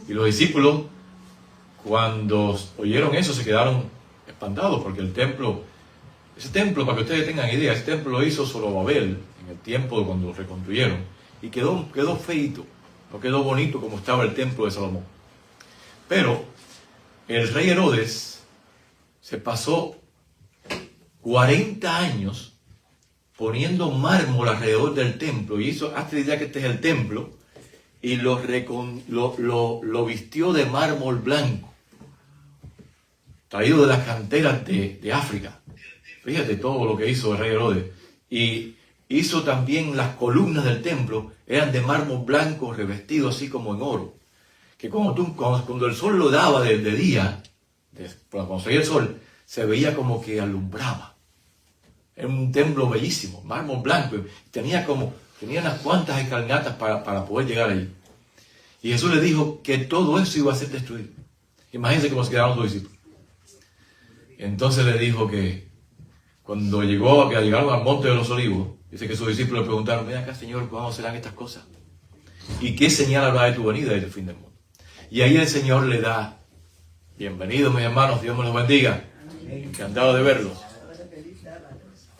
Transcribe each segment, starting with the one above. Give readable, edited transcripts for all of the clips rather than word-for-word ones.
Y los discípulos, cuando oyeron eso, se quedaron espantados, porque el templo, ese templo, para que ustedes tengan idea, ese templo lo hizo Zorobabel en el tiempo de cuando lo reconstruyeron, y quedó feito, no quedó bonito como estaba el templo de Salomón. Pero el rey Herodes se pasó 40 años poniendo mármol alrededor del templo, y hizo, hazte idea que este es el templo, y lo vistió de mármol blanco, traído de las canteras de África. Fíjate todo lo que hizo el rey Herodes. Y hizo también las columnas del templo, eran de mármol blanco revestido así como en oro. Que cuando el sol lo daba de día, cuando salía el sol, se veía como que alumbraba. Era un templo bellísimo, mármol blanco. Tenía unas cuantas escalinatas para poder llegar allí. Y Jesús le dijo que todo eso iba a ser destruido. Imagínense cómo se quedaron los discípulos. Entonces le dijo que cuando llegaron al monte de los olivos, dice que sus discípulos le preguntaron: ven acá, Señor, ¿cómo serán estas cosas? ¿Y qué señal habrá de tu venida y del fin del mundo? Y ahí el Señor le da: bienvenidos mis hermanos, Dios me los bendiga. Encantado de verlos.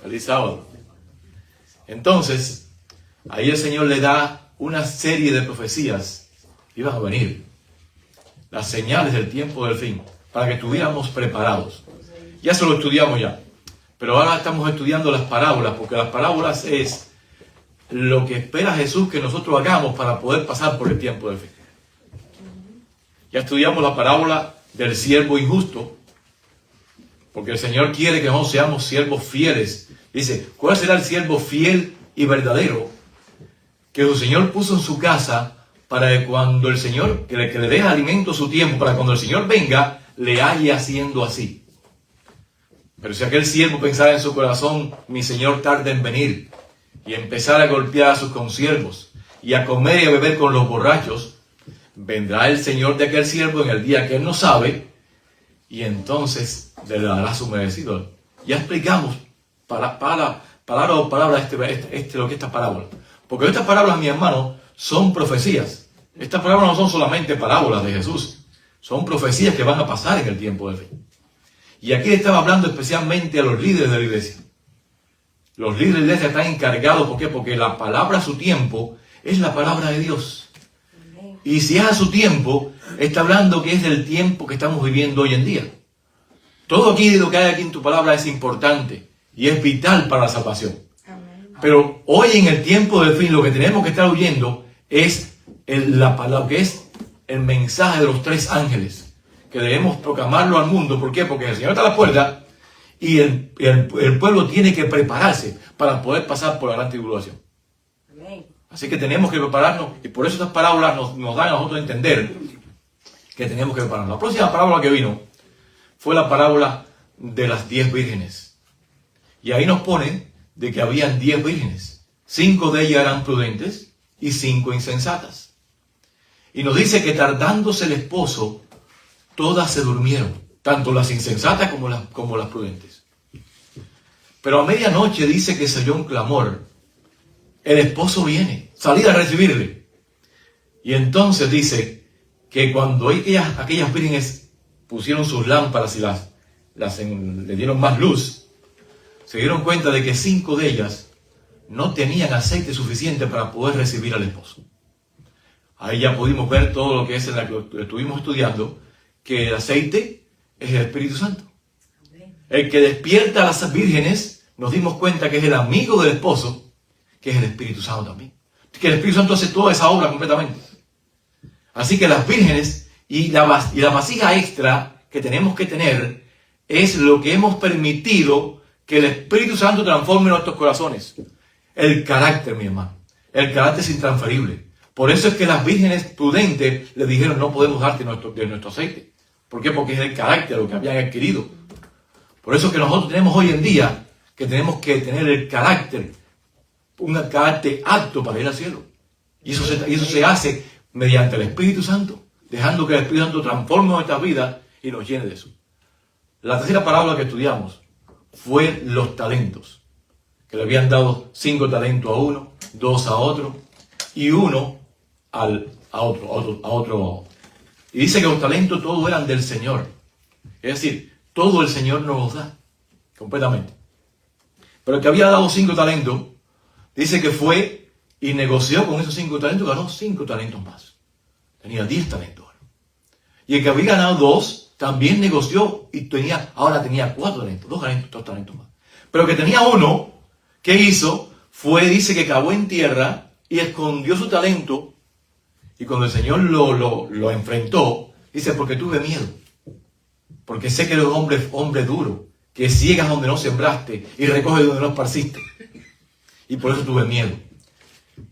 Feliz sábado. Entonces, ahí el Señor le da una serie de profecías que iban a venir. Las señales del tiempo del fin, para que estuviéramos preparados. Ya se lo estudiamos ya. Pero ahora estamos estudiando las parábolas, porque las parábolas es lo que espera Jesús que nosotros hagamos para poder pasar por el tiempo del fin. Ya estudiamos la parábola del siervo injusto, porque el Señor quiere que nosotros seamos siervos fieles. Dice: ¿cuál será el siervo fiel y verdadero que su Señor puso en su casa para que cuando el Señor, que le dé alimento a su tiempo, para cuando el Señor venga, le halle haciendo así? Pero si aquel siervo pensara en su corazón: mi Señor tarda en venir, y empezara a golpear a sus consiervos y a comer y a beber con los borrachos, vendrá el Señor de aquel siervo en el día que él no sabe, y entonces le dará su merecido. Ya explicamos palabra por palabra lo que es esta parábola. Porque estas parábolas, mi hermano, son profecías. Estas parábolas no son solamente parábolas de Jesús, son profecías que van a pasar en el tiempo del fin. Y aquí le estaba hablando especialmente a los líderes de la iglesia. Los líderes de la iglesia están encargados, ¿por qué? Porque la palabra a su tiempo es la palabra de Dios. Y si es a su tiempo, está hablando que es del tiempo que estamos viviendo hoy en día. Todo aquí, lo que hay aquí en tu palabra es importante y es vital para la salvación. Pero hoy en el tiempo del fin, lo que tenemos que estar oyendo es la palabra, que es el mensaje de los 3 ángeles, que debemos proclamarlo al mundo. ¿Por qué? Porque el Señor está a la puerta y el pueblo tiene que prepararse para poder pasar por la gran tribulación. Así que tenemos que prepararnos, y por eso estas parábolas nos dan a nosotros a entender que tenemos que prepararnos. La próxima parábola que vino fue la parábola de las 10 vírgenes. Y ahí nos ponen de que habían 10 vírgenes. 5 de ellas eran prudentes y 5 insensatas. Y nos dice que tardándose el esposo, todas se durmieron, tanto las insensatas como las prudentes. Pero a medianoche dice que se oyó un clamor: el esposo viene, salid a recibirle. Y entonces dice que cuando aquellas vírgenes pusieron sus lámparas y le dieron más luz, se dieron cuenta de que 5 de ellas no tenían aceite suficiente para poder recibir al esposo. Ahí ya pudimos ver todo lo que es en la que estuvimos estudiando, que el aceite es el Espíritu Santo. El que despierta a las vírgenes, nos dimos cuenta que es el amigo del esposo, que es el Espíritu Santo también. Que el Espíritu Santo hace toda esa obra completamente. Así que las vírgenes y la vasija extra que tenemos que tener es lo que hemos permitido que el Espíritu Santo transforme nuestros corazones. El carácter, mi hermano. El carácter es intransferible. Por eso es que las vírgenes prudentes le dijeron: no podemos darte de nuestro aceite. ¿Por qué? Porque es el carácter lo que habían adquirido. Por eso es que nosotros tenemos hoy en día que tenemos que tener el carácter, un carácter apto para ir al cielo. Y eso se hace mediante el Espíritu Santo, dejando que el Espíritu Santo transforme nuestras vidas y nos llene de eso. La tercera parábola que estudiamos fue los talentos, que le habían dado 5 talentos a uno, 2 a otro y 1 a otro Y dice que los talentos todos eran del Señor. Es decir, todo el Señor nos los da, completamente. Pero el que había dado 5 talentos, dice que fue y negoció con esos 5 talentos, ganó 5 talentos más. Tenía 10 talentos. Y el que había ganado 2, también negoció y ahora tenía 4 talentos, 2 talentos más. Pero el que tenía 1, ¿qué hizo? Dice que cavó en tierra y escondió su talento. Y cuando el Señor lo enfrentó, dice, porque tuve miedo. Porque sé que eres hombre duro, que ciegas donde no sembraste y recoges donde no esparciste. Y por eso tuve miedo.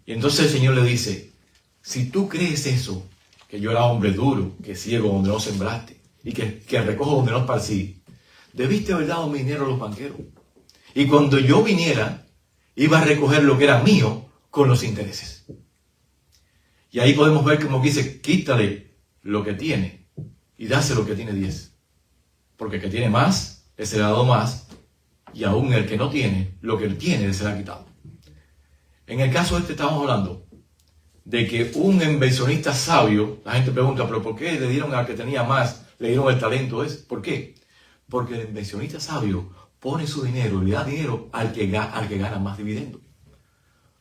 Y entonces el Señor le dice, si tú crees eso, que yo era hombre duro, que ciego donde no sembraste y que recojo donde no esparcí, debiste haber dado mi dinero a los banqueros. Y cuando yo viniera, iba a recoger lo que era mío con los intereses. Y ahí podemos ver como dice, quítale lo que tiene y dáselo lo que tiene 10. Porque el que tiene más, le será dado más, y aún el que no tiene, lo que él tiene, le será quitado. En el caso estamos hablando de que un inversionista sabio, la gente pregunta, pero ¿por qué le dieron al que tenía más, le dieron el talento ese? ¿Por qué? Porque el inversionista sabio pone su dinero, le da dinero al que gana más dividendo.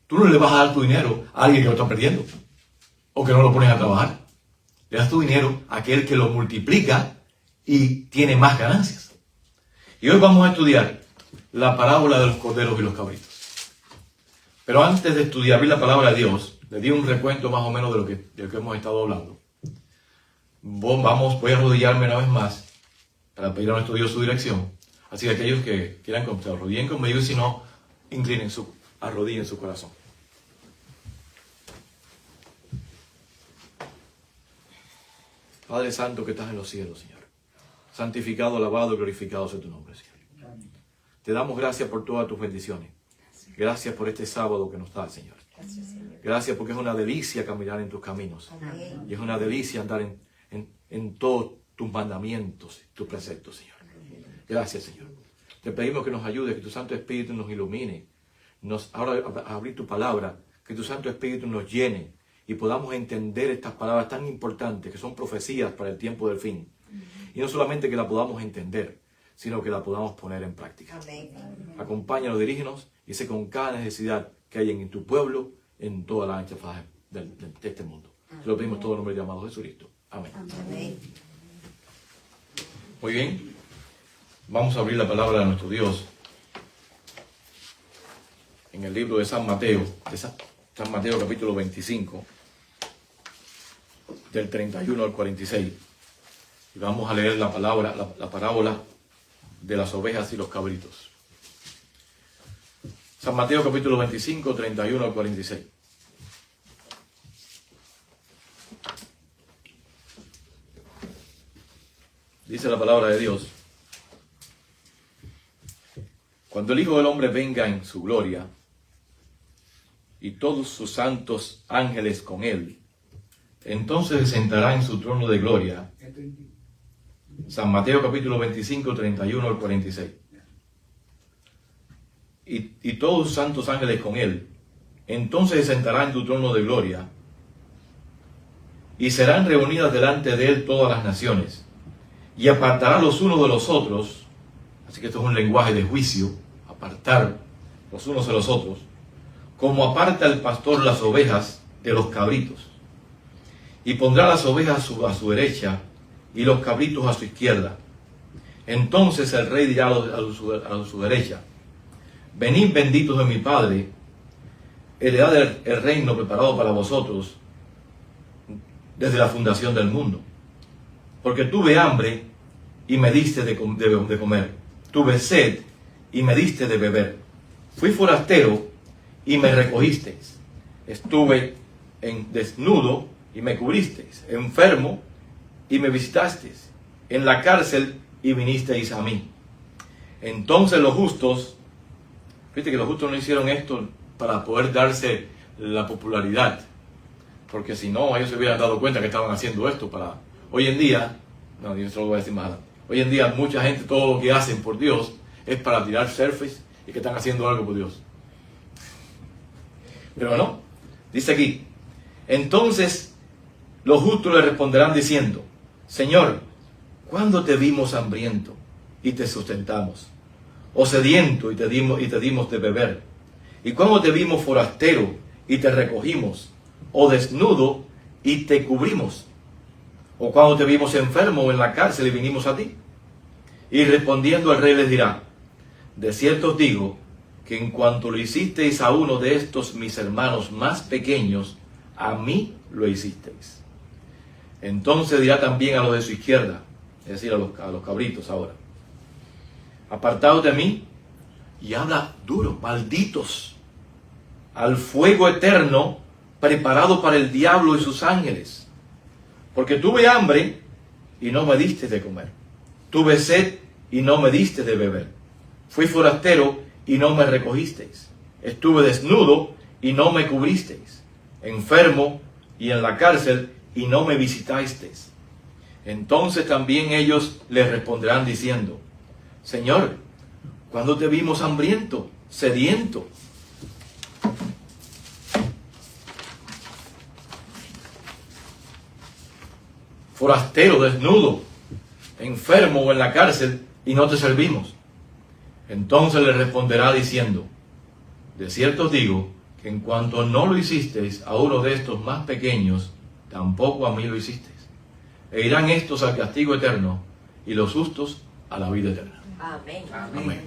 Tú no le vas a dar tu dinero a alguien que lo está perdiendo, o que no lo pones a trabajar. Le das tu dinero a aquel que lo multiplica y tiene más ganancias. Y hoy vamos a estudiar la parábola de los corderos y los cabritos. Pero antes de estudiar la palabra de Dios, le di un recuento más o menos de lo que hemos estado hablando. Voy a arrodillarme una vez más para pedir a nuestro Dios su dirección. Así que aquellos que quieran se arrodillen conmigo y si no, arrodillen su corazón. Padre Santo que estás en los cielos, Señor. Santificado, alabado y glorificado sea tu nombre, Señor. Te damos gracias por todas tus bendiciones. Gracias por este sábado que nos das, Señor. Gracias porque es una delicia caminar en tus caminos. Y es una delicia andar en todos tus mandamientos, tus preceptos, Señor. Gracias, Señor. Te pedimos que nos ayude, que tu Santo Espíritu nos ilumine. Ahora a abrir tu palabra, que tu Santo Espíritu nos llene y podamos entender estas palabras tan importantes que son profecías para el tiempo del fin. Y no solamente que la podamos entender, sino que la podamos poner en práctica. Acompáñanos, dirígenos y sé con cada necesidad que hay en tu pueblo, en toda la ancha faz de este mundo. Te lo pedimos todo en nombre llamado Jesucristo. Amén. Muy bien. Vamos a abrir la palabra de nuestro Dios en el libro de San Mateo, San Mateo capítulo 25, del 31 al 46. Y vamos a leer la parábola de las ovejas y los cabritos. San Mateo capítulo 25, 31 al 46. Dice la palabra de Dios: cuando el Hijo del Hombre venga en su gloria, y todos sus santos ángeles con él, entonces se sentará en su trono de gloria. San Mateo capítulo 25, 31 al 46. Y todos sus santos ángeles con él, entonces se sentará en tu trono de gloria, y serán reunidas delante de él todas las naciones, y apartará los unos de los otros. Así que esto es un lenguaje de juicio, apartar los unos de los otros, como aparta el pastor las ovejas de los cabritos. Y pondrá las ovejas a su derecha y los cabritos a su izquierda. Entonces el rey dirá a su derecha: venid benditos de mi Padre, heredad el reino preparado para vosotros desde la fundación del mundo. Porque tuve hambre y me diste de comer, tuve sed y me diste de beber, fui forastero y me recogisteis, estuve desnudo y me cubristeis, enfermo y me visitasteis, en la cárcel y vinisteis a mí. Entonces los justos, fíjate que los justos no hicieron esto para poder darse la popularidad, porque si no ellos se hubieran dado cuenta que estaban haciendo esto para... Hoy en día, no, yo solo voy a decir más. Hoy en día mucha gente, todo lo que hacen por Dios es para tirar selfies y que están haciendo algo por Dios. Pero no, dice aquí: entonces los justos le responderán diciendo: Señor, ¿cuándo te vimos hambriento y te sustentamos? ¿O sediento y te dimos de beber? ¿Y cuándo te vimos forastero y te recogimos? ¿O desnudo y te cubrimos? ¿O cuando te vimos enfermo en la cárcel y vinimos a ti? Y respondiendo el rey les dirá, de cierto os digo, que en cuanto lo hicisteis a uno de estos mis hermanos más pequeños, a mí lo hicisteis. Entonces dirá también a los de su izquierda, es decir, a los cabritos ahora, apartados de mí, y habla duro, malditos, al fuego eterno preparado para el diablo y sus ángeles. Porque tuve hambre y no me diste de comer. Tuve sed y no me diste de beber. Fui forastero y no me recogisteis. Estuve desnudo y no me cubristeis. Enfermo y en la cárcel y no me visitasteis. Entonces también ellos les responderán diciendo, Señor, ¿cuándo te vimos hambriento, sediento? Forastero, desnudo, enfermo o en la cárcel y no te servimos? Entonces le responderá diciendo, de cierto os digo que en cuanto no lo hicisteis a uno de estos más pequeños, tampoco a mí lo hicisteis. E irán estos al castigo eterno y los justos a la vida eterna. Amén. Amén.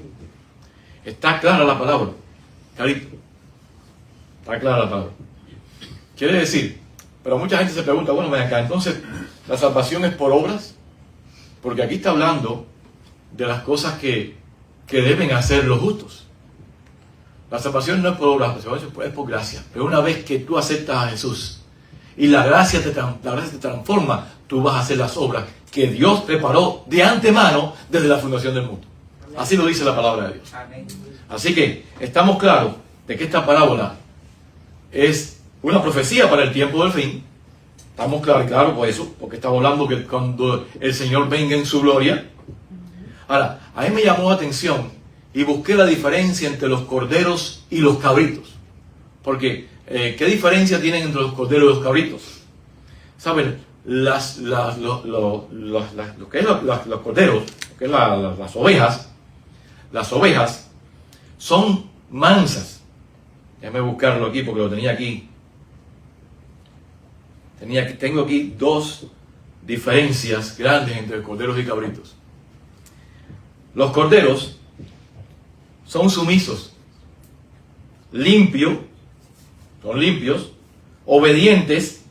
Está clara la palabra, carito. Está clara la palabra. Quiere decir, pero mucha gente se pregunta, bueno, ven acá, entonces, ¿la salvación es por obras? Porque aquí está hablando de las cosas que deben hacer los justos. La salvación no es por obras, la salvación es por gracia. Pero una vez que tú aceptas a Jesús y la gracia te transforma, tú vas a hacer las obras que Dios preparó de antemano desde la fundación del mundo. Así lo dice la palabra de Dios. Así que estamos claros de que esta parábola es una profecía para el tiempo del fin. Estamos claros por eso, porque estamos hablando que cuando el Señor venga en su gloria. Ahora, a mí me llamó la atención y busqué la diferencia entre los corderos y los cabritos. Porque, ¿qué diferencia tienen entre los corderos y los cabritos? ¿Saben? Lo que es los corderos, lo que es las ovejas son mansas. Déjame buscarlo aquí porque lo tenía aquí. Tengo aquí dos diferencias grandes entre corderos y cabritos. Los corderos son sumisos, son limpios, obedientes,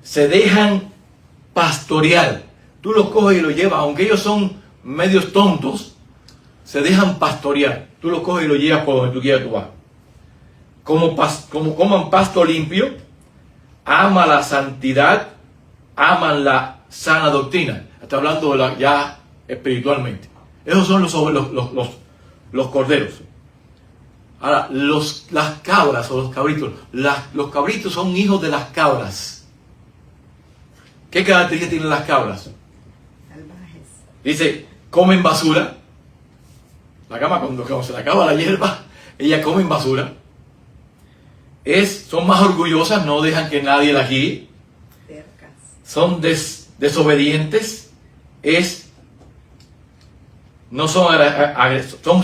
se dejan pastorear. Tú los coges y los llevas, aunque ellos son medios tontos, se dejan pastorear. Tú los coges y los llevas por donde tú quieras tú vas. Como coman pasto limpio, aman la santidad, aman la sana doctrina. Está hablando de ya espiritualmente. Esos son los corderos. Ahora, las cabras o los cabritos. Los cabritos son hijos de las cabras. ¿Qué características tienen las cabras? Salvajes. Dice, comen basura. La cama cuando se le acaba la hierba, ellas comen basura. Son más orgullosas, no dejan que nadie las guíe. Cercas. Son desobedientes.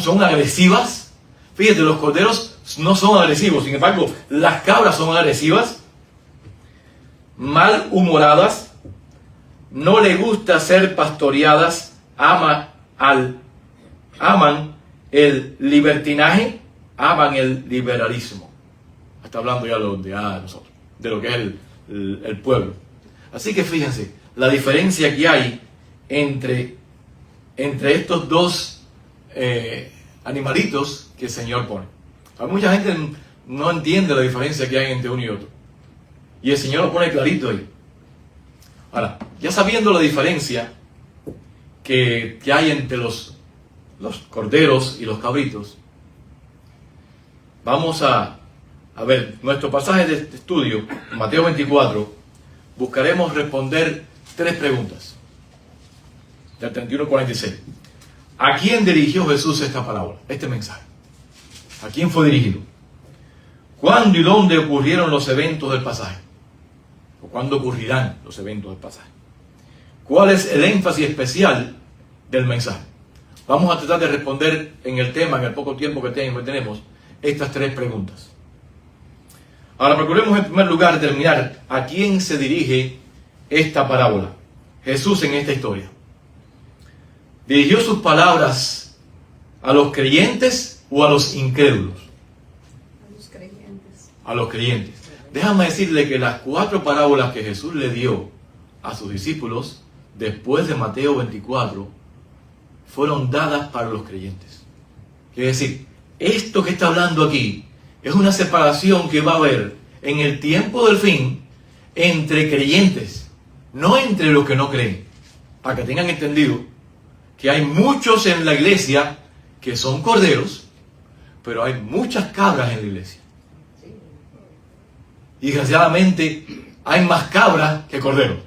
Son agresivas. Fíjate, los corderos no son agresivos, sin embargo, las cabras son agresivas, malhumoradas, no les gusta ser pastoreadas, aman el libertinaje, aman el liberalismo. Está hablando ya de nosotros, de lo que es el pueblo. Así que fíjense, la diferencia que hay entre estos dos animalitos que el Señor pone. Hay mucha gente no entiende la diferencia que hay entre uno y otro. Y el Señor lo pone clarito ahí. Ahora, ya sabiendo la diferencia que hay entre los corderos y los cabritos, vamos a ver, nuestro pasaje de estudio, en Mateo 24, buscaremos responder 3 preguntas. Del 31 al 46. ¿A quién dirigió Jesús esta parábola, este mensaje? ¿A quién fue dirigido? ¿Cuándo y dónde ocurrieron los eventos del pasaje? ¿O cuándo ocurrirán los eventos del pasaje? ¿Cuál es el énfasis especial del mensaje? Vamos a tratar de responder en el tema, en el poco tiempo que tenemos, estas tres preguntas. Ahora procuremos en primer lugar determinar a quién se dirige esta parábola. Jesús en esta historia. ¿Dirigió sus palabras a los creyentes o a los incrédulos? A los creyentes. A los creyentes. Déjame decirle que las 4 parábolas que Jesús le dio a sus discípulos después de Mateo 24 fueron dadas para los creyentes. Quiere decir, esto que está hablando aquí es una separación que va a haber en el tiempo del fin entre creyentes, no entre los que no creen. Para que tengan entendido que hay muchos en la iglesia que son corderos, pero hay muchas cabras en la iglesia. Y desgraciadamente hay más cabras que corderos.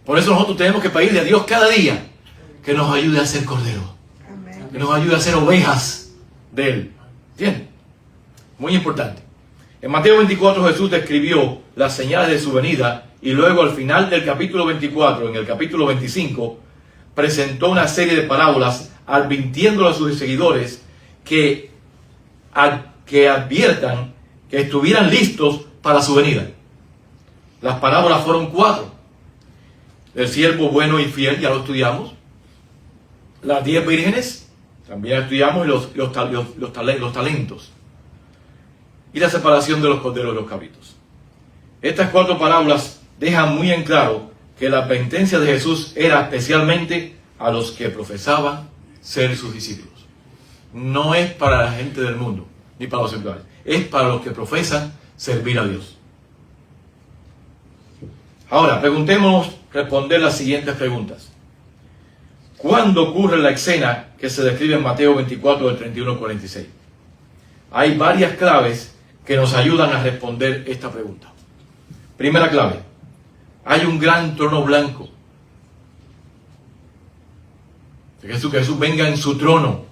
Por eso nosotros tenemos que pedirle a Dios cada día que nos ayude a ser corderos, que nos ayude a ser ovejas de Él. ¿Entienden? Muy importante. En Mateo 24 Jesús describió las señales de su venida y luego al final del capítulo 24, en el capítulo 25, presentó una serie de parábolas advirtiéndole a sus seguidores que adviertan, que estuvieran listos para su venida. Las parábolas fueron 4. El siervo bueno y fiel, ya lo estudiamos. Las 10 vírgenes, también estudiamos, y los talentos. Y la separación de los corderos de los cabritos. Estas 4 parábolas dejan muy en claro que la advertencia de Jesús era especialmente a los que profesaban ser sus discípulos. No es para la gente del mundo, ni para los seculares. Es para los que profesan servir a Dios. Ahora, preguntémonos responder las siguientes preguntas. ¿Cuándo ocurre la escena que se describe en Mateo 24, del 31 al 46? Hay varias claves que nos ayudan a responder esta pregunta. Primera clave. Hay un gran trono blanco. Que Jesús venga en su trono.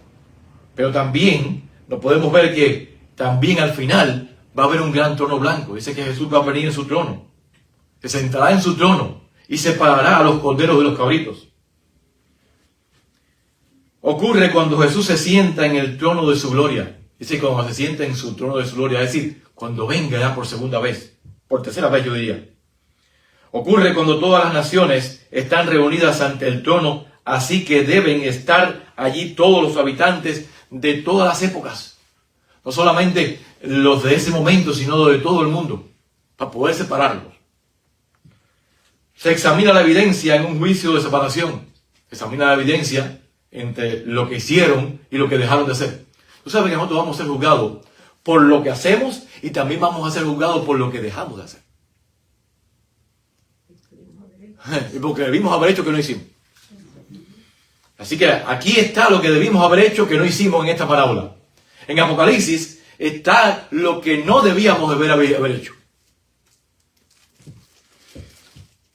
Pero también nos podemos ver que también al final va a haber un gran trono blanco. Dice que Jesús va a venir en su trono. Se sentará en su trono y separará a los corderos de los cabritos. Ocurre cuando Jesús se sienta en el trono de su gloria. Dice cuando se sienta en su trono de su gloria, es decir, cuando venga ya por segunda vez, por tercera vez yo diría. Ocurre cuando todas las naciones están reunidas ante el trono, así que deben estar allí todos los habitantes de todas las épocas. No solamente los de ese momento, sino de todo el mundo, para poder separarlos. Se examina la evidencia en un juicio de separación. Se examina la evidencia entre lo que hicieron y lo que dejaron de hacer. Tú sabes que nosotros vamos a ser juzgados por lo que hacemos y también vamos a ser juzgados por lo que dejamos de hacer. Porque debimos haber hecho que no hicimos. Así que aquí está lo que debimos haber hecho que no hicimos en esta parábola. En Apocalipsis está lo que no debíamos haber hecho.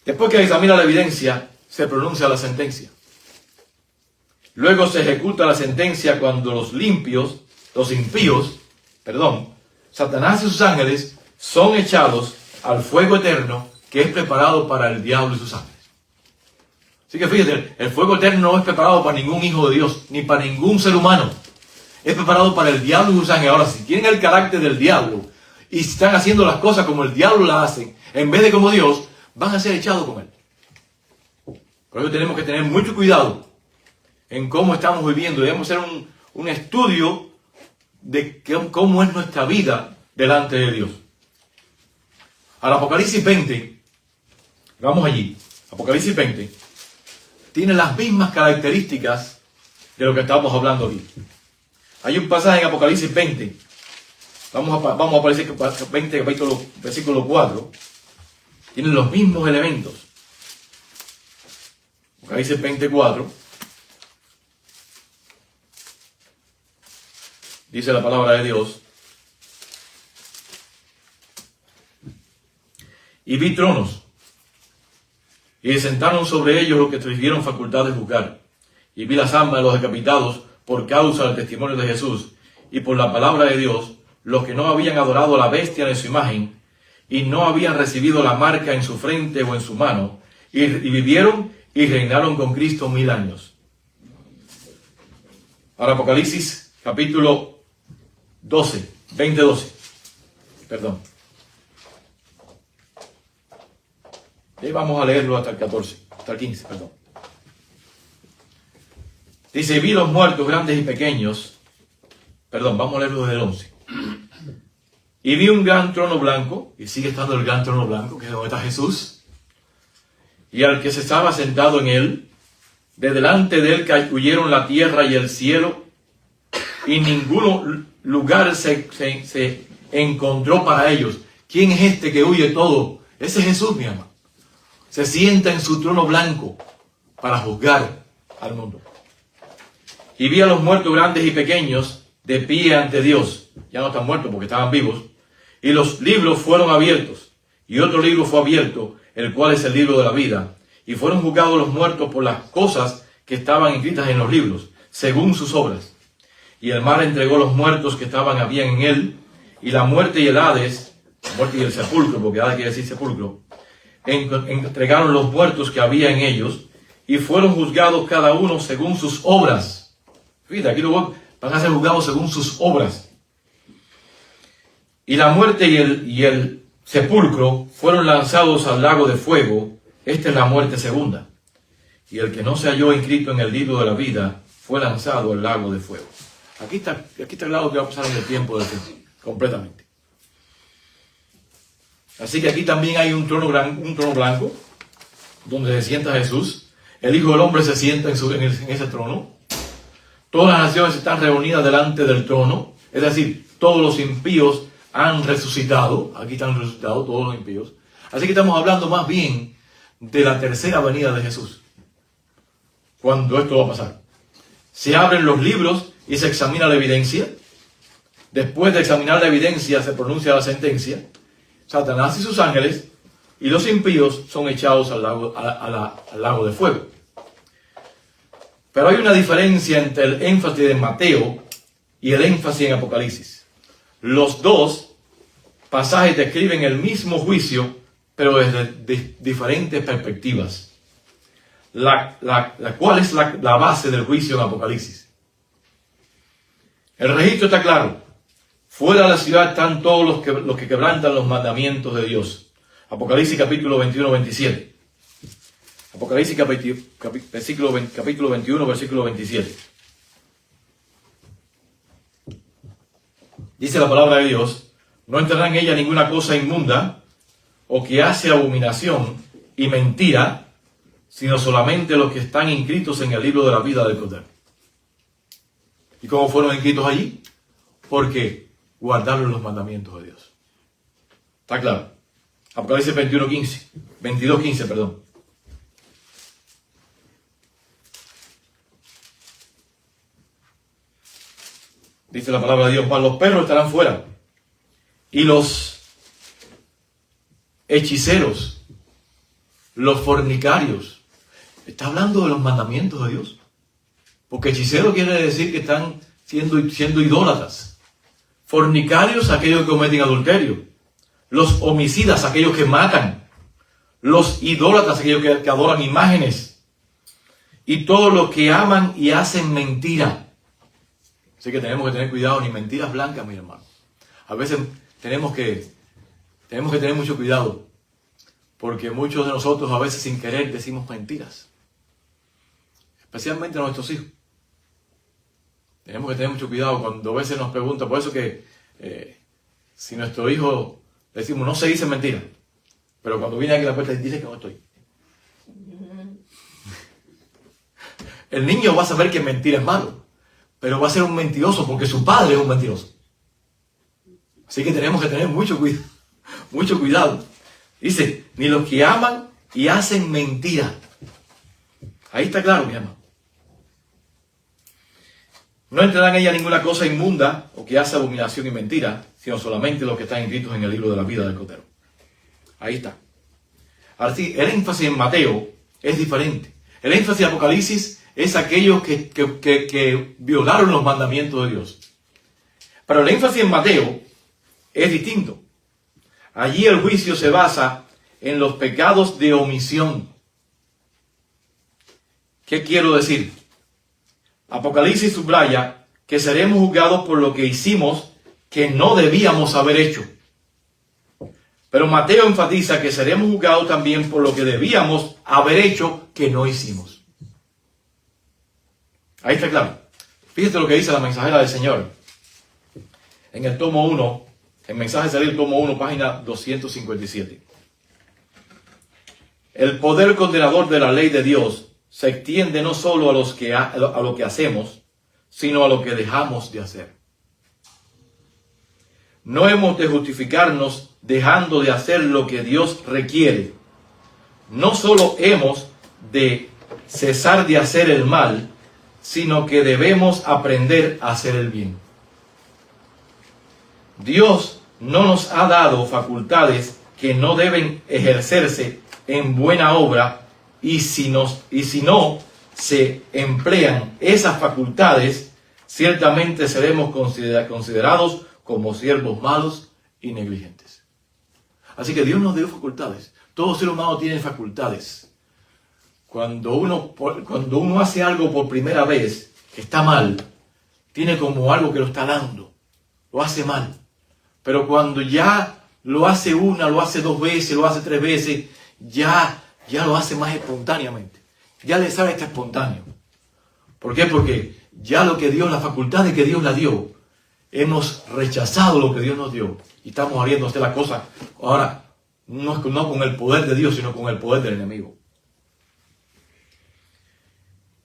Después que examina la evidencia, se pronuncia la sentencia. Luego se ejecuta la sentencia cuando los impíos, Satanás y sus ángeles son echados al fuego eterno que es preparado para el diablo y sus ángeles. Así que fíjate, el fuego eterno no es preparado para ningún hijo de Dios, ni para ningún ser humano. Es preparado para el diablo y sus ángeles. Ahora, si tienen el carácter del diablo y están haciendo las cosas como el diablo las hace, en vez de como Dios, van a ser echados con él. Por eso tenemos que tener mucho cuidado en cómo estamos viviendo. Debemos hacer un estudio de cómo es nuestra vida delante de Dios. Al Apocalipsis 20, vamos allí. Apocalipsis 20 tiene las mismas características de lo que estamos hablando aquí. Hay un pasaje en Apocalipsis 20. Vamos a Apocalipsis 20, versículo 4. Tienen los mismos elementos. Apocalipsis 24. Dice la palabra de Dios. Y vi tronos, y se sentaron sobre ellos los que recibieron facultad de juzgar. Y vi las almas de los decapitados por causa del testimonio de Jesús y por la palabra de Dios, los que no habían adorado a la bestia de su imagen y no habían recibido la marca en su frente o en su mano, y vivieron y reinaron con Cristo 1000 años. Ahora Apocalipsis capítulo 20-12. Perdón. Y vamos a leerlo hasta el 14, hasta el 15, perdón. Dice, vi los muertos grandes y pequeños. Perdón, vamos a leerlo desde el 11. Y vi un gran trono blanco, y sigue estando el gran trono blanco, que es donde está Jesús, y al que se estaba sentado en él, de delante de él huyeron la tierra y el cielo, y ningún lugar se encontró para ellos. ¿Quién es este que huye todo? Ese es Jesús, mi amado. Se sienta en su trono blanco para juzgar al mundo. Y vi a los muertos grandes y pequeños de pie ante Dios. Ya no están muertos porque estaban vivos. Y los libros fueron abiertos. Y otro libro fue abierto, el cual es el libro de la vida. Y fueron juzgados los muertos por las cosas que estaban escritas en los libros, según sus obras. Y el mar entregó los muertos que habían en él. Y la muerte y el Hades, la muerte y el sepulcro, porque Hades quiere decir sepulcro, entregaron los muertos que había en ellos. Y fueron juzgados cada uno según sus obras. Fíjate, aquí luego van a ser juzgados según sus obras. Y la muerte y el sepulcro fueron lanzados al lago de fuego. Esta es la muerte segunda. Y el que no se halló inscrito en el libro de la vida fue lanzado al lago de fuego. Aquí está el lado que va a pasar en el tiempo del fin, completamente. Así que aquí también hay un trono blanco, donde se sienta Jesús. El Hijo del Hombre se sienta en ese trono. Todas las naciones están reunidas delante del trono. Es decir, todos los impíos han resucitado. Aquí están resucitados todos los impíos. Así que estamos hablando más bien de la tercera venida de Jesús. Cuando esto va a pasar. Se abren los libros y se examina la evidencia. Después de examinar la evidencia se pronuncia la sentencia. Satanás y sus ángeles y los impíos son echados al lago de fuego. Pero hay una diferencia entre el énfasis de Mateo y el énfasis en Apocalipsis. Los dos pasajes describen el mismo juicio, pero desde diferentes perspectivas. ¿Cuál es la base del juicio en Apocalipsis? El registro está claro. Fuera de la ciudad están todos los que quebrantan los mandamientos de Dios. Apocalipsis capítulo 21-27. Apocalipsis capítulo 21, versículo 27. Dice la palabra de Dios, no entrará en ella ninguna cosa inmunda o que hace abominación y mentira, sino solamente los que están inscritos en el libro de la vida del Cordero. ¿Y cómo fueron inscritos allí? Porque guardaron los mandamientos de Dios. ¿Está claro? Apocalipsis 22:15, perdón. Dice la palabra de Dios, mas los perros estarán fuera. Y los hechiceros, los fornicarios. Está hablando de los mandamientos de Dios. Porque hechicero quiere decir que están siendo idólatras. Fornicarios, aquellos que cometen adulterio. Los homicidas, aquellos que matan. Los idólatras, aquellos que adoran imágenes. Y todos los que aman y hacen mentira. Así que tenemos que tener cuidado, ni mentiras blancas, mi hermano. A veces tenemos que tener mucho cuidado. Porque muchos de nosotros a veces sin querer decimos mentiras. Especialmente a nuestros hijos. Tenemos que tener mucho cuidado cuando a veces nos preguntan. Por eso que si nuestro hijo le decimos no se dice mentira. Pero cuando viene aquí a la puerta dice que no estoy. El niño va a saber que mentira es malo. Pero va a ser un mentiroso porque su padre es un mentiroso. Así que tenemos que tener mucho cuidado. Dice, ni los que aman y hacen mentira. Ahí está claro, mi hermano. No entrará en ella ninguna cosa inmunda o que hace abominación y mentira, sino solamente los que están inscritos en el libro de la vida del Cordero. Ahí está. Ahora sí, el énfasis en Mateo es diferente. El énfasis en Apocalipsis es aquellos que violaron los mandamientos de Dios. Pero el énfasis en Mateo es distinto. Allí el juicio se basa en los pecados de omisión. ¿Qué quiero decir? Apocalipsis subraya que seremos juzgados por lo que hicimos que no debíamos haber hecho. Pero Mateo enfatiza que seremos juzgados también por lo que debíamos haber hecho que no hicimos. Ahí está claro. Fíjate lo que dice la mensajera del Señor. En el tomo 1, el mensaje salir tomo 1, página 257. El poder condenador de la ley de Dios se extiende no solo a lo que hacemos, sino a lo que dejamos de hacer. No hemos de justificarnos dejando de hacer lo que Dios requiere. No solo hemos de cesar de hacer el mal, sino que debemos aprender a hacer el bien. Dios no nos ha dado facultades que no deben ejercerse en buena obra, y si no se emplean esas facultades, ciertamente seremos considerados como siervos malos y negligentes. Así que Dios nos dio facultades. Todo ser humano tiene facultades. Cuando uno hace algo por primera vez que está mal, tiene como algo que lo está dando. Lo hace mal. Pero cuando ya lo hace una, lo hace 2 veces, lo hace 3 veces, ya lo hace más espontáneamente. Ya le sale este espontáneo. ¿Por qué? Porque ya las facultades que Dios la dio, hemos rechazado lo que Dios nos dio. Y estamos haciendo hacer las cosas ahora, no con el poder de Dios, sino con el poder del enemigo.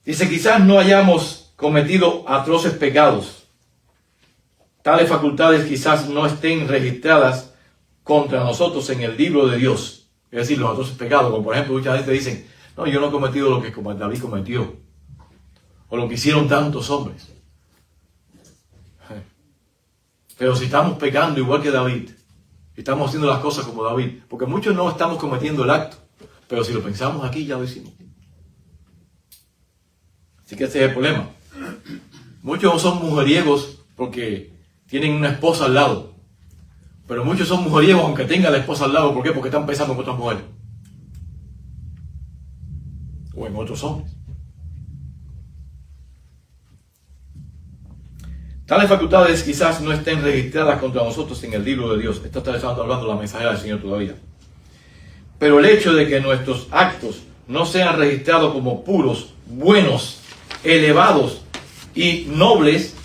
Dice, quizás no hayamos cometido atroces pecados. Tales facultades quizás no estén registradas contra nosotros en el libro de Dios. Es decir, los atroces pecados, como por ejemplo muchas veces dicen, no, yo no he cometido lo que David cometió, o lo que hicieron tantos hombres. Pero si estamos pecando igual que David, estamos haciendo las cosas como David, porque muchos no estamos cometiendo el acto, pero si lo pensamos aquí ya lo hicimos. Así que ese es el problema. Muchos son mujeriegos porque tienen una esposa al lado. Pero muchos son mujeriegos aunque tengan la esposa al lado. ¿Por qué? Porque están pensando en otras mujeres. O en otros hombres. Tales facultades quizás no estén registradas contra nosotros en el libro de Dios. Esto está hablando la mensajera del Señor todavía. Pero el hecho de que nuestros actos no sean registrados como puros, buenos, elevados y nobles,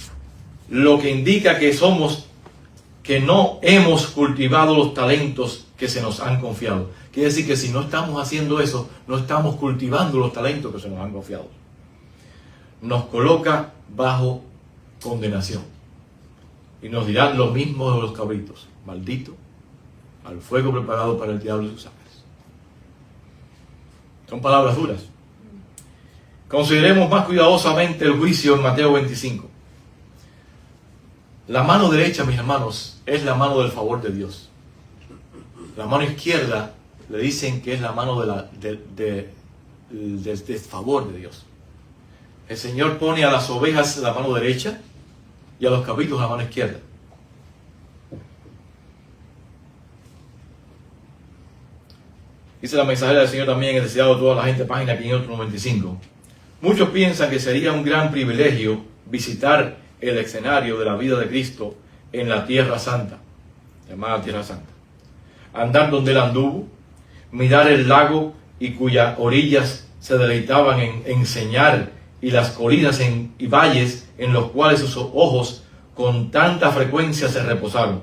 lo que indica que no hemos cultivado los talentos que se nos han confiado. Quiere decir que si no estamos haciendo eso, no estamos cultivando los talentos que se nos han confiado. Nos coloca bajo condenación. Y nos dirán lo mismo de los cabritos. Maldito al fuego preparado para el diablo y sus ángeles. Son palabras duras. Consideremos más cuidadosamente el juicio en Mateo 25. La mano derecha, mis hermanos, es la mano del favor de Dios. La mano izquierda le dicen que es la mano del desfavor de Dios. El Señor pone a las ovejas la mano derecha y a los cabritos la mano izquierda. Dice la mensajera del Señor también en el Deseado de toda la gente, página 595. Muchos piensan que sería un gran privilegio visitar el escenario de la vida de Cristo en la Tierra Santa, llamada Tierra Santa. Andar donde él anduvo, mirar el lago y cuyas orillas se deleitaban en enseñar, y las colinas y valles en los cuales sus ojos con tanta frecuencia se reposaron.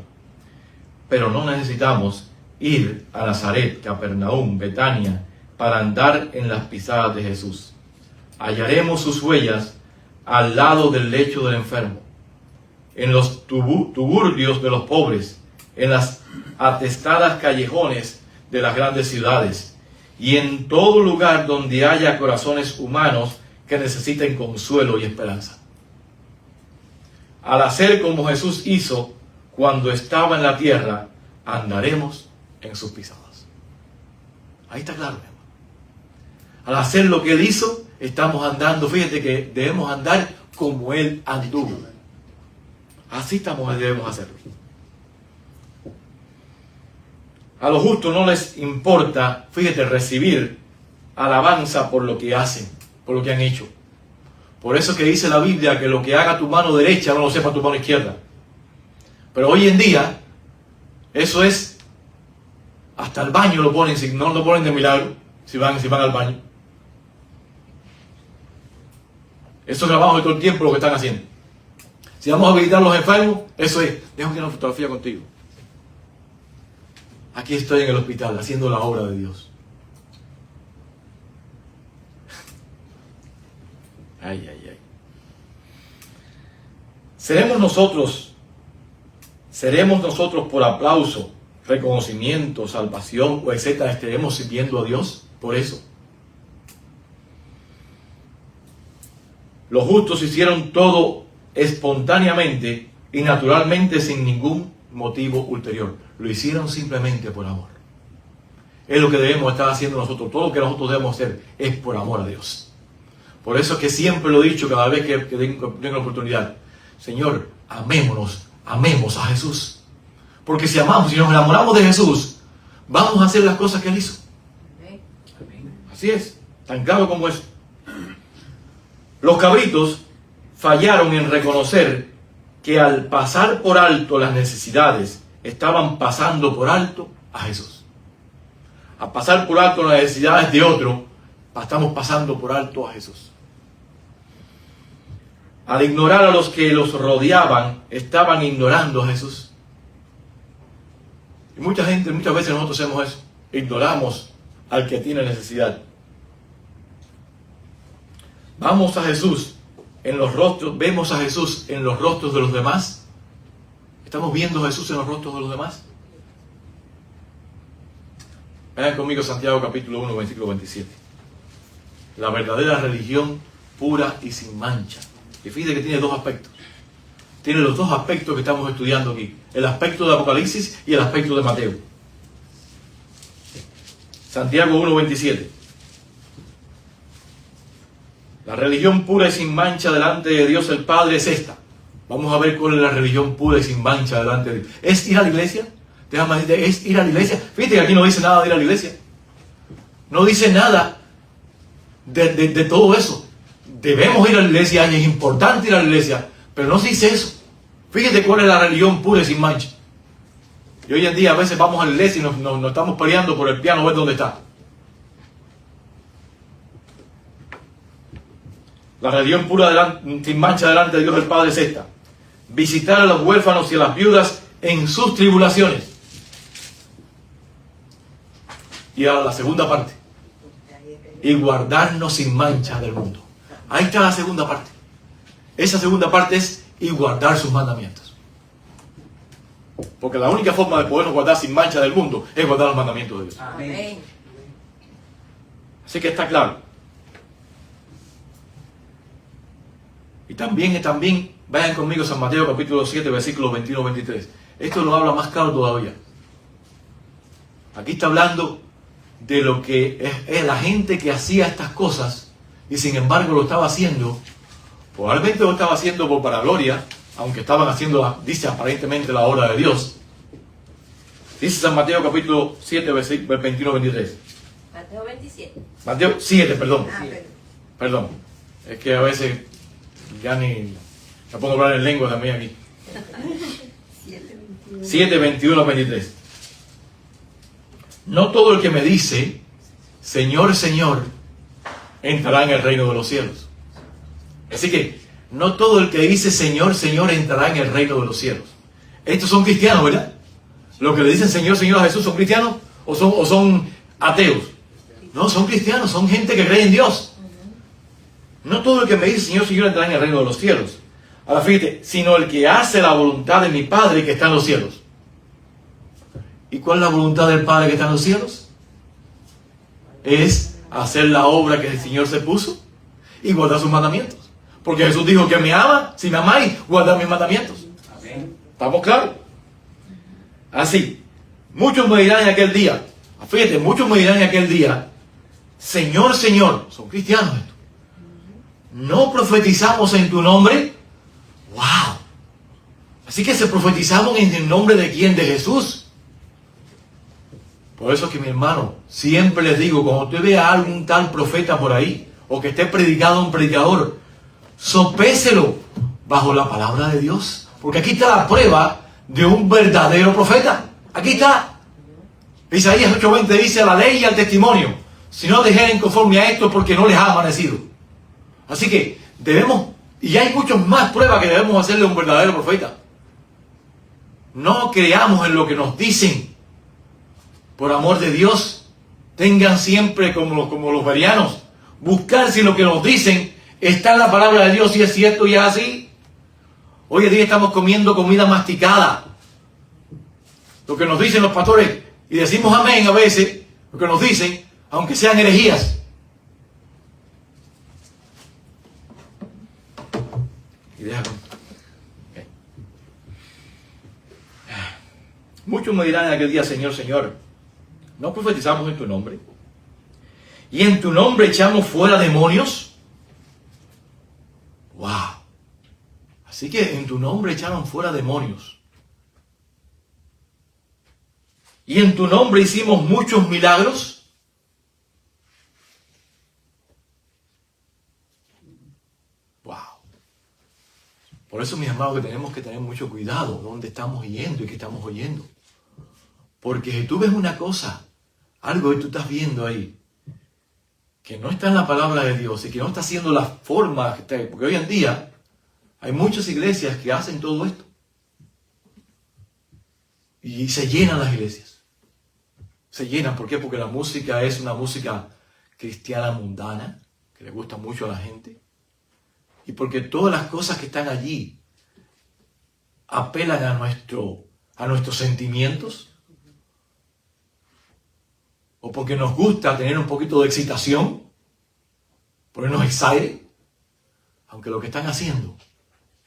Pero no necesitamos ir a Nazaret, Capernaum, Betania, para andar en las pisadas de Jesús. Hallaremos sus huellas al lado del lecho del enfermo, en los tuburbios de los pobres, en las atestadas callejones de las grandes ciudades, y en todo lugar donde haya corazones humanos que necesiten consuelo y esperanza. Al hacer como Jesús hizo cuando estaba en la tierra, andaremos en sus pisadas. Ahí está claro, hermano. Al hacer lo que él hizo, estamos andando. Fíjate que debemos andar como él anduvo. Así debemos hacerlo. A los justos no les importa, fíjate, recibir alabanza por lo que hacen. por lo que han hecho. Por eso es que dice la Biblia que lo que haga tu mano derecha no lo sepa tu mano izquierda. Pero hoy en día, eso es, hasta el baño lo ponen, si no lo ponen de milagro, si van al baño. Eso grabamos todo el tiempo lo que están haciendo. Si vamos a visitar a los enfermos, eso es, déjame una fotografía contigo. Aquí estoy en el hospital haciendo la obra de Dios. Ay, ay, ay. Seremos nosotros por aplauso, reconocimiento, salvación o etcétera, estaremos sirviendo a Dios por eso. Los justos hicieron todo espontáneamente y naturalmente sin ningún motivo ulterior. Lo hicieron simplemente por amor. Es lo que debemos estar haciendo nosotros. Todo lo que nosotros debemos hacer es por amor a Dios. Por eso es que siempre lo he dicho cada vez que tengo la oportunidad. Señor, amémonos, amemos a Jesús. Porque si amamos, si nos enamoramos de Jesús, vamos a hacer las cosas que Él hizo. Así es, tan claro como es. Los cabritos fallaron en reconocer que al pasar por alto las necesidades, estaban pasando por alto a Jesús. Al pasar por alto las necesidades de otro, estamos pasando por alto a Jesús. Al ignorar a los que los rodeaban, estaban ignorando a Jesús. Y muchas veces nosotros hacemos eso. Ignoramos al que tiene necesidad. Vamos a Jesús en los rostros, vemos a Jesús en los rostros de los demás. ¿Estamos viendo a Jesús en los rostros de los demás? Vean conmigo Santiago capítulo 1, versículo 27. La verdadera religión pura y sin mancha. Y fíjate que tiene dos aspectos. Tiene los dos aspectos que estamos estudiando aquí. El aspecto de Apocalipsis y el aspecto de Mateo. Santiago 1, 27. La religión pura y sin mancha delante de Dios el Padre es esta. Vamos a ver cuál es la religión pura y sin mancha delante de Dios. ¿Es ir a la iglesia? Déjame decirte, ¿es ir a la iglesia? Fíjate que aquí no dice nada de ir a la iglesia. No dice nada de todo eso. Debemos ir a la iglesia y es importante ir a la iglesia, pero no se dice eso. Fíjate cuál es la religión pura y sin mancha. Y hoy en día a veces vamos a la iglesia y nos estamos peleando por el piano, a ver dónde está. La religión pura sin mancha delante de Dios el Padre es esta: visitar a los huérfanos y a las viudas en sus tribulaciones. Y ahora la segunda parte: y guardarnos sin mancha del mundo. Ahí está la segunda parte. Esa segunda parte es y guardar sus mandamientos. Porque la única forma de podernos guardar sin mancha del mundo es guardar los mandamientos de Dios. Amén. Así que está claro. Y también, vayan conmigo a San Mateo capítulo 7, versículos 21-23. Esto lo habla más claro todavía. Aquí está hablando de lo que es la gente que hacía estas cosas y sin embargo lo estaba haciendo. Probablemente lo estaba haciendo por vanagloria, aunque estaban haciendo, dice aparentemente, la obra de Dios. Dice San Mateo capítulo 7, versículos 21-23. Mateo 27. Mateo 7, perdón. Perdón. Es que a veces ya ni me pongo a hablar en lengua también aquí. 7, 21-23. No todo el que me dice, Señor, Señor, entrará en el reino de los cielos. Así que, no todo el que dice, Señor, Señor, entrará en el reino de los cielos. Estos son cristianos, ¿verdad? Los que le dicen Señor, Señor a Jesús, ¿son cristianos o son ateos? No, son cristianos, son gente que cree en Dios. No todo el que me dice, Señor, Señor, entrará en el reino de los cielos. Ahora fíjate, sino el que hace la voluntad de mi Padre que está en los cielos. ¿Y cuál es la voluntad del Padre que está en los cielos? Es hacer la obra que el Señor se puso y guardar sus mandamientos. Porque Jesús dijo que me ama, si me amáis, guardad mis mandamientos. Amén. ¿Estamos claros? Así, muchos me dirán en aquel día, fíjate, muchos me dirán en aquel día, Señor, Señor, son cristianos estos, ¿no profetizamos en tu nombre? ¡Wow! Así que se profetizamos en el nombre de quién, de Jesús. Por eso es que mi hermano, siempre les digo, cuando usted vea a algún tal profeta por ahí, o que esté predicado un predicador, sopéselo bajo la palabra de Dios. Porque aquí está la prueba de un verdadero profeta. Aquí está. Isaías 8:20 dice: a la ley y al testimonio, si no dijeren conforme a esto, porque no les ha amanecido. Así que debemos, y hay muchas más pruebas que debemos hacerle a un verdadero profeta. No creamos en lo que nos dicen. Por amor de Dios, tengan siempre como los berianos, buscar si lo que nos dicen está en la palabra de Dios, si es cierto y es así. Hoy en día estamos comiendo comida masticada. Lo que nos dicen los pastores, y decimos amén a veces, lo que nos dicen, aunque sean herejías. Y déjalo. Okay. Muchos me dirán en aquel día: Señor, Señor, ¿no profetizamos en tu nombre? ¿Y en tu nombre echamos fuera demonios? ¡Wow! Así que en tu nombre echaron fuera demonios. ¿Y en tu nombre hicimos muchos milagros? ¡Wow! Por eso, mis amados, que tenemos que tener mucho cuidado dónde estamos yendo y qué estamos oyendo. Porque si tú ves una cosa, algo que tú estás viendo ahí, que no está en la palabra de Dios y que no está haciendo la forma, porque hoy en día hay muchas iglesias que hacen todo esto. Y se llenan las iglesias. Se llenan, ¿por qué? Porque la música es una música cristiana mundana, que le gusta mucho a la gente. Y porque todas las cosas que están allí apelan a nuestros sentimientos. O porque nos gusta tener un poquito de excitación, ponernos excited, aunque lo que están haciendo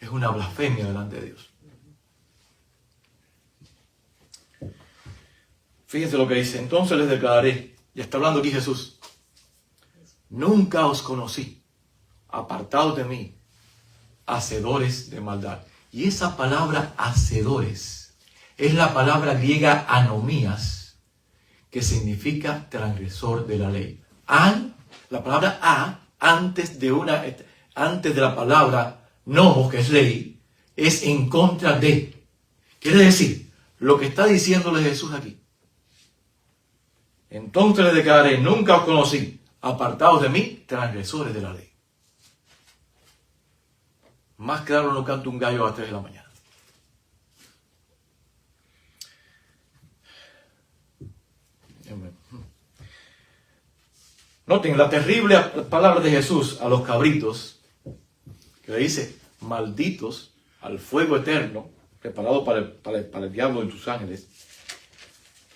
es una blasfemia delante de Dios. Fíjense lo que dice: entonces les declararé, y está hablando aquí Jesús: nunca os conocí, apartados de mí, hacedores de maldad. Y esa palabra hacedores es la palabra griega anomías, que significa transgresor de la ley. La palabra antes de la palabra nomos, que es ley, es en contra de. Quiere decir, lo que está diciéndole Jesús aquí: entonces les declararé, nunca os conocí, apartados de mí, transgresores de la ley. Más claro no canta un gallo a las 3 de la mañana. Noten la terrible palabra de Jesús a los cabritos, que le dice: malditos al fuego eterno, preparado para el diablo y sus ángeles.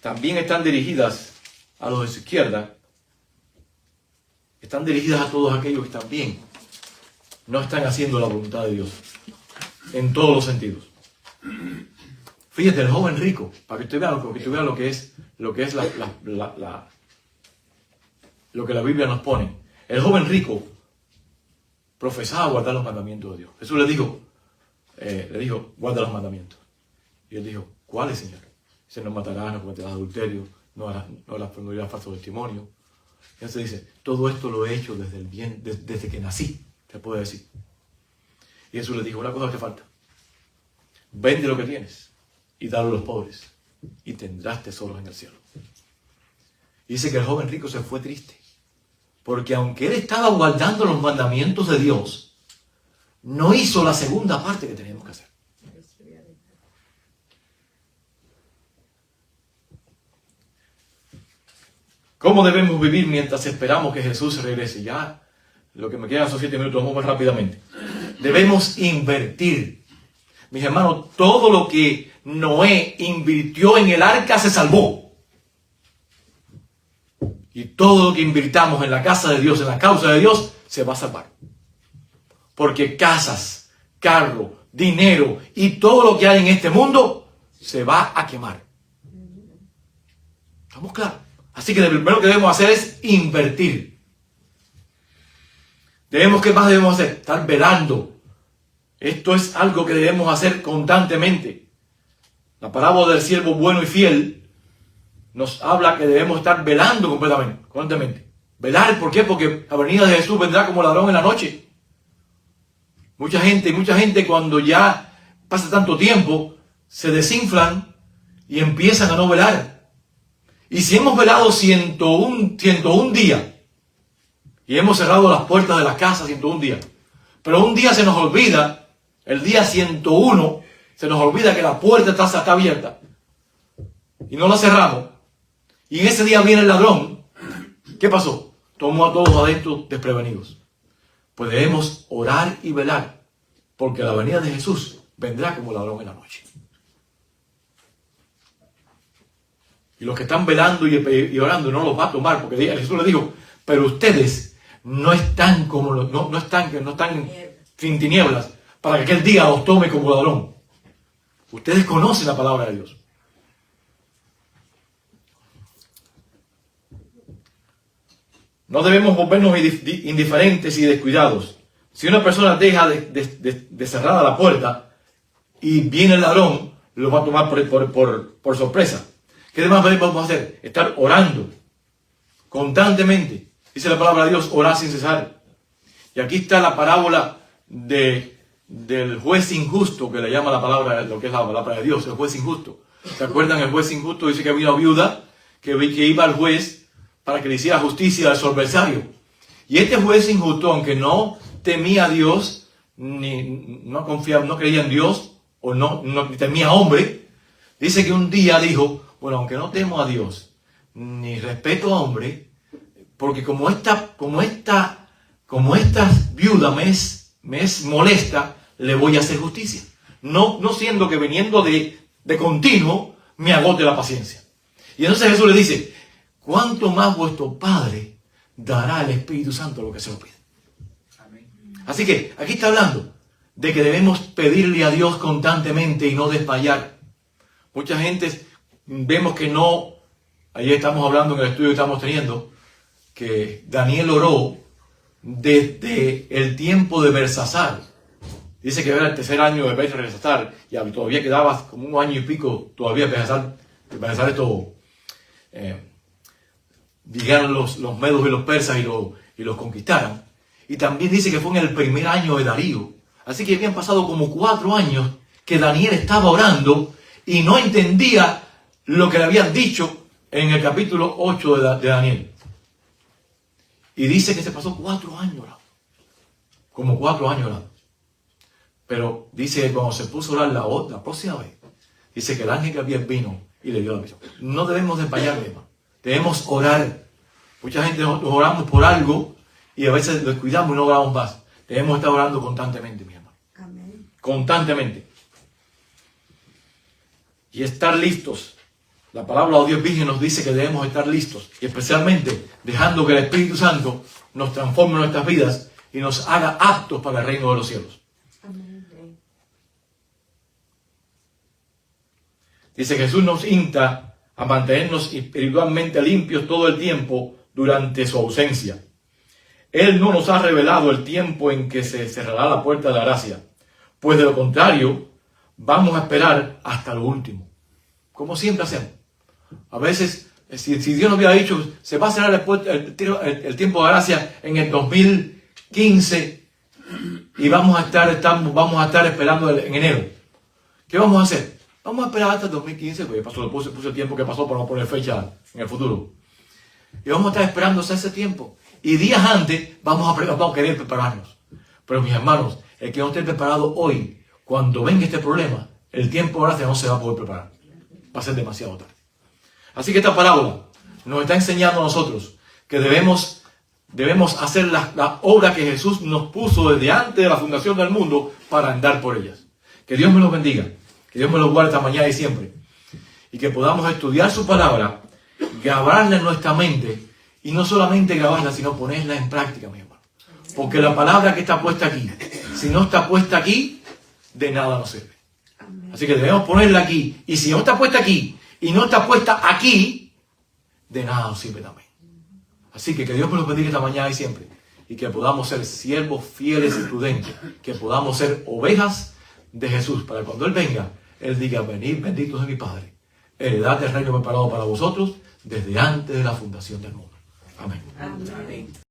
También están dirigidas a los de su izquierda, están dirigidas a todos aquellos que también no están haciendo la voluntad de Dios, en todos los sentidos. Fíjate, el joven rico, para que usted vea lo que es lo que la Biblia nos pone. El joven rico profesaba guardar los mandamientos de Dios. Jesús le dijo, guarda los mandamientos. Y él dijo: ¿cuáles, Señor? Dice: no matarás, no cometerás adulterio, no dirás falso testimonio. Y él se dice: todo esto lo he hecho desde que nací, te puedo decir. Y Jesús le dijo: una cosa que te falta. Vende lo que tienes y dalo a los pobres, y tendrás tesoros en el cielo. Y dice que el joven rico se fue triste, porque aunque él estaba guardando los mandamientos de Dios, no hizo la segunda parte que teníamos que hacer. ¿Cómo debemos vivir mientras esperamos que Jesús regrese? Ya, lo que me quedan son 7 minutos, vamos rápidamente. Debemos invertir. Mis hermanos, todo lo que Noé invirtió en el arca se salvó. Y todo lo que invirtamos en la casa de Dios, en la causa de Dios, se va a salvar. Porque casas, carro, dinero y todo lo que hay en este mundo se va a quemar. ¿Estamos claros? Así que lo primero que debemos hacer es invertir. ¿Qué más debemos hacer? Estar velando. Esto es algo que debemos hacer constantemente. La parábola del siervo bueno y fiel nos habla que debemos estar velando constantemente. Velar, ¿por qué? Porque la venida de Jesús vendrá como ladrón en la noche. Mucha gente cuando ya pasa tanto tiempo, se desinflan y empiezan a no velar. Y si hemos velado 101 días, y hemos cerrado las puertas de la casa 101 días, pero un día se nos olvida, el día 101, se nos olvida que la puerta está abierta, y no la cerramos, y en ese día viene el ladrón, ¿qué pasó? Tomó a todos adentro desprevenidos. Pues debemos orar y velar, porque la venida de Jesús vendrá como ladrón en la noche. Y los que están velando y orando no los va a tomar, porque Jesús le dijo, pero ustedes no están como no están sin tinieblas, para que aquel día los tome como ladrón. Ustedes conocen la palabra de Dios. No debemos volvernos indiferentes y descuidados. Si una persona deja de cerrada la puerta y viene el ladrón, lo va a tomar por sorpresa. ¿Qué demás vamos a hacer? Estar orando constantemente. Dice la palabra de Dios, orar sin cesar. Y aquí está la parábola del juez injusto, que le llama la palabra, lo que es la palabra de Dios, el juez injusto. ¿Se acuerdan? El juez injusto dice que había una viuda que iba al juez para que le hiciera justicia al adversario. Y este juez injusto, aunque no temía a Dios, no confiaba, no creía en Dios, o no temía a hombre, dice que un día dijo, bueno, aunque no temo a Dios, ni respeto a hombre, porque como esta viuda me es molesta, le voy a hacer justicia. No siendo que viniendo de continuo, me agote la paciencia. Y entonces Jesús le dice, ¿cuánto más vuestro Padre dará al Espíritu Santo lo que se lo pide? Amén. Así que aquí está hablando de que debemos pedirle a Dios constantemente y no desmayar. Mucha gente vemos que no, ayer estamos hablando en el estudio que estamos teniendo, que Daniel oró desde el tiempo de Belsasar. Dice que era el tercer año de Belsasar y todavía quedaba como un año y pico todavía Belsasar esto, llegaron los medos y los persas y los conquistaran. Y también dice que fue en el primer año de Darío. Así que habían pasado como 4 años que Daniel estaba orando y no entendía lo que le habían dicho en el capítulo 8 de Daniel. Y dice que se pasó 4 años orando. Como 4 años orando. Pero dice que cuando se puso a orar la próxima vez, dice que el ángel Gabriel vino y le dio la visión. No debemos desmayar, hermano. Debemos orar. Mucha gente nos oramos por algo y a veces lo descuidamos y no oramos más. Debemos estar orando constantemente, mi hermano. Amén. Constantemente. Y estar listos. La palabra de Dios Virgen nos dice que debemos estar listos. Y especialmente dejando que el Espíritu Santo nos transforme en nuestras vidas y nos haga aptos para el reino de los cielos. Amén. Dice Jesús nos insta a mantenernos espiritualmente limpios todo el tiempo durante su ausencia. Él no nos ha revelado el tiempo en que se cerrará la puerta de la gracia, pues de lo contrario vamos a esperar hasta lo último, como siempre hacemos. A veces, si Dios nos hubiera dicho se va a cerrar el tiempo de gracia en el 2015 y vamos a estar esperando en enero, ¿qué vamos a hacer? Vamos a esperar hasta el 2015, porque puse el tiempo que pasó para no poner fecha en el futuro. Y vamos a estar esperando ese tiempo. Y días antes vamos a querer prepararnos. Pero mis hermanos, el que no esté preparado hoy, cuando venga este problema, el tiempo de gracia no se va a poder preparar. Va a ser demasiado tarde. Así que esta parábola nos está enseñando a nosotros que debemos hacer la obra que Jesús nos puso desde antes de la fundación del mundo para andar por ellas. Que Dios me los bendiga. Que Dios me lo guarde esta mañana y siempre. Y que podamos estudiar su palabra, grabarla en nuestra mente, y no solamente grabarla, sino ponerla en práctica, mi hermano. Porque la palabra que está puesta aquí, si no está puesta aquí, de nada nos sirve. Así que debemos ponerla aquí. Y si no está puesta aquí, y no está puesta aquí, de nada nos sirve también. Así que Dios me lo bendiga esta mañana y siempre. Y que podamos ser siervos fieles y prudentes. Que podamos ser ovejas de Jesús, para cuando Él venga, Él diga, venid benditos de mi Padre, heredad del reino preparado para vosotros desde antes de la fundación del mundo. Amén. Amén.